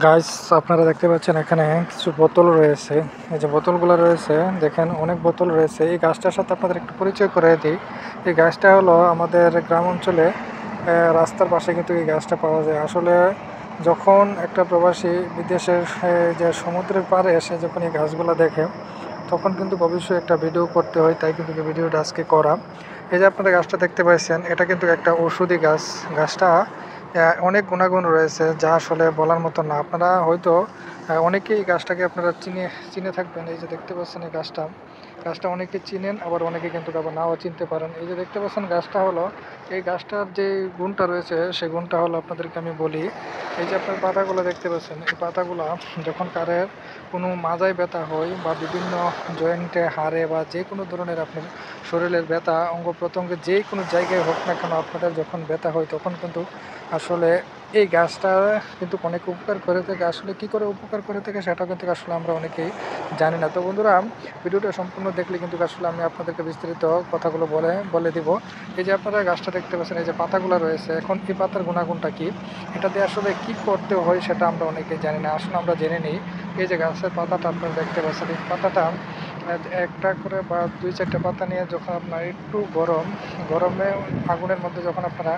Guys, আপনারা দেখতে পাচ্ছেন এখানে কিছু বোতল রয়েছে। এই যে বোতলগুলো রয়েছে, দেখেন অনেক বোতল রয়েছে। এই গাছটার সাথে আপনাদের একটু পরিচয় করে দিই। এই গাছটা হলো আমাদের গ্রাম অঞ্চলে রাস্তার পাশে কিন্তু এই গাছটা পাওয়া যায়। আসলে যখন একটা প্রবাসী বিদেশের যে সমুদ্রের পাড়ে এসে যখন এই গাছগুলো দেখে, তখন কিন্তু অবশ্যই একটা ভিডিও করতে হয়। তাই কিন্তু এই ভিডিওটা আজকে করা। এই যে আপনারা গাছটা দেখতে পাচ্ছেন, এটা কিন্তু একটা ঔষধি গাছ। গাছটা অনেক গুণাগুণ রয়েছে, যা আসলে বলার মতো না। আপনারা হয়তো অনেকেই এই গাছটাকে আপনারা চিনে থাকবেন। এই যে দেখতে পাচ্ছেন এই গাছটা, অনেকে চিনেন, আবার অনেকে কিন্তু আবার নাও চিনতে পারেন। এই যে দেখতে পাচ্ছেন গাছটা হলো, এই গাছটার যে গুণটা রয়েছে সেই গুণটা হলো আপনাদেরকে আমি বলি। এই যে আপনার পাতাগুলো দেখতে পাচ্ছেন, এই পাতাগুলো যখন কারের কোনো মাজায় ব্যথা হয় বা বিভিন্ন জয়েন্টে, হাড়ে বা যে কোনো ধরনের আপনার শরীরের ব্যথা, অঙ্গ প্রত্যঙ্গে যে কোনো জায়গায় হোক না কেন, আপনাদের যখন ব্যথা হয় তখন কিন্তু আসলে এই গাছটা কিন্তু অনেক উপকার করে থাকে। আসলে কি করে উপকার করে থাকে সেটা কিন্তু আসলে আমরা অনেকেই জানি না। তো বন্ধুরা, ভিডিওটা সম্পূর্ণ দেখলে কিন্তু আসলে আমি আপনাদেরকে বিস্তারিত কথাগুলো বলে দিব। এই যে আপনারা গাছটা দেখতে পাচ্ছেন, এই যে পাতাগুলো রয়েছে, এখন এই পাতার গুণাগুণটা কি, এটা দিয়ে আসলে কি করতে হয় সেটা আমরা অনেকেই জানি না। আসলে আমরা জেনে নিই। এই যে গাছের পাতাটা আপনারা দেখতে পাচ্ছেন, এই পাতাটা একটা করে বা দুই চারটে পাতা নিয়ে যখন আপনার একটু গরমে আগুনের মধ্যে যখন আপনারা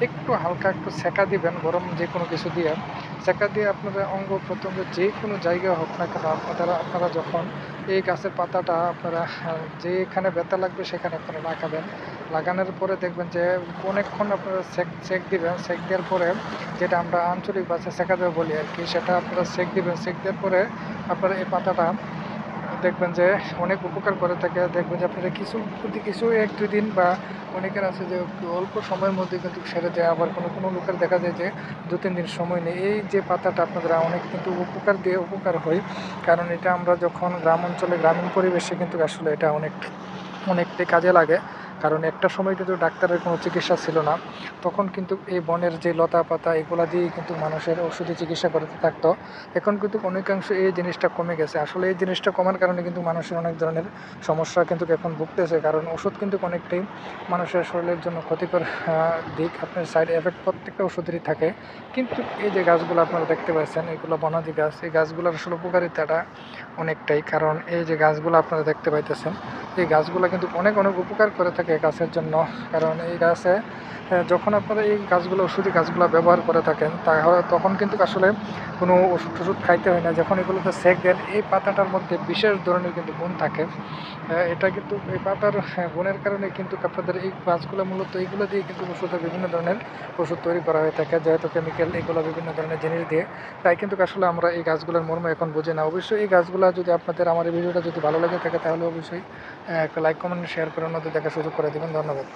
একটু হালকা একটু সেকা দিবেন, গরম যে কোনো কিছু দিয়ে সেকা দিয়ে আপনারা অঙ্গ প্রত্যঙ্গ যে কোনো জায়গায় হোক না কেন, আপনারা যখন এই গাছের পাতাটা আপনারা যেখানে ব্যথা লাগবে সেখানে আপনারা লাগানোর পরে দেখবেন যে অনেকক্ষণ আপনারা সেক দিবেন। সেক দেওয়ার পরে, যেটা আমরা আঞ্চলিক ভাষায় সেকা দেওয়া বলি আর কি, সেটা আপনারা সেক দিবেন। সেক দেওয়ার পরে আপনারা এই পাতাটা দেখবেন যে অনেক উপকার করে থাকে। দেখবেন যে আপনারা কিছু 1-2 দিন বা অনেকের আছে যে একটু অল্প সময়ের মধ্যে কিন্তু সেরে যায়। আবার কোনো লোকের দেখা যায় যে 2-3 দিন সময় নেই। এই যে পাতাটা আপনাদের অনেক কিন্তু উপকার হয়, কারণ এটা আমরা যখন গ্রাম অঞ্চলে গ্রামীণ পরিবেশে কিন্তু আসলে এটা অনেকটাই কাজে লাগে। কারণ একটা সময় কিন্তু ডাক্তারের কোনো চিকিৎসা ছিল না, তখন কিন্তু এই বনের যে লতা পাতা এগুলা দিয়েই কিন্তু মানুষের ওষুধি চিকিৎসা করতে থাকতো। এখন কিন্তু অনেকাংশ এই জিনিসটা কমে গেছে। আসলে এই জিনিসটা কমার কারণে কিন্তু মানুষের অনেক ধরনের সমস্যা কিন্তু এখন ভুগতেছে, কারণ ওষুধ কিন্তু অনেকটাই মানুষের শরীরের জন্য ক্ষতিকর দিক। আপনার সাইড এফেক্ট প্রত্যেকটা ওষুধেরই থাকে। কিন্তু এই যে গাছগুলো আপনারা দেখতে পাচ্ছেন, এগুলো বনাদি গাছ, এই গাছগুলোর আসলে উপকারিতাটা অনেকটাই। কারণ এই যে গাছগুলো আপনারা দেখতে পাইতেছেন, এই গাছগুলো কিন্তু অনেক উপকার করে থাকে গাছের জন্য। কারণ এই গাছে যখন আপনারা এই ওষুধি গাছগুলো ব্যবহার করে থাকেন, তখন কিন্তু আসলে কোনো ওষুধ খাইতে হয় না। যখন এগুলোতে সেক দেন, এই পাতাটার মধ্যে বিশেষ ধরনের কিন্তু গুণ থাকে। এটা কিন্তু এই পাতার গুণের কারণে কিন্তু আপনাদের এই গাছগুলো মূলত এইগুলো দিয়ে কিন্তু বিভিন্ন ধরনের ওষুধ তৈরি করা হয়ে থাকে, যেহেতু কেমিক্যাল এগুলো বিভিন্ন ধরনের জিনিস দিয়ে। তাই কিন্তু আসলে আমরা এই গাছগুলোর মর্ম এখন বুঝি না। অবশ্যই এই গাছগুলো যদি আপনাদের আমার এই ভিডিওটা যদি ভালো লেগে থাকে, তাহলে অবশ্যই একটা লাইক, কমেন্ট, শেয়ার করে অন্যদের দেখার সুযোগ করে দেবেন। ধন্যবাদ।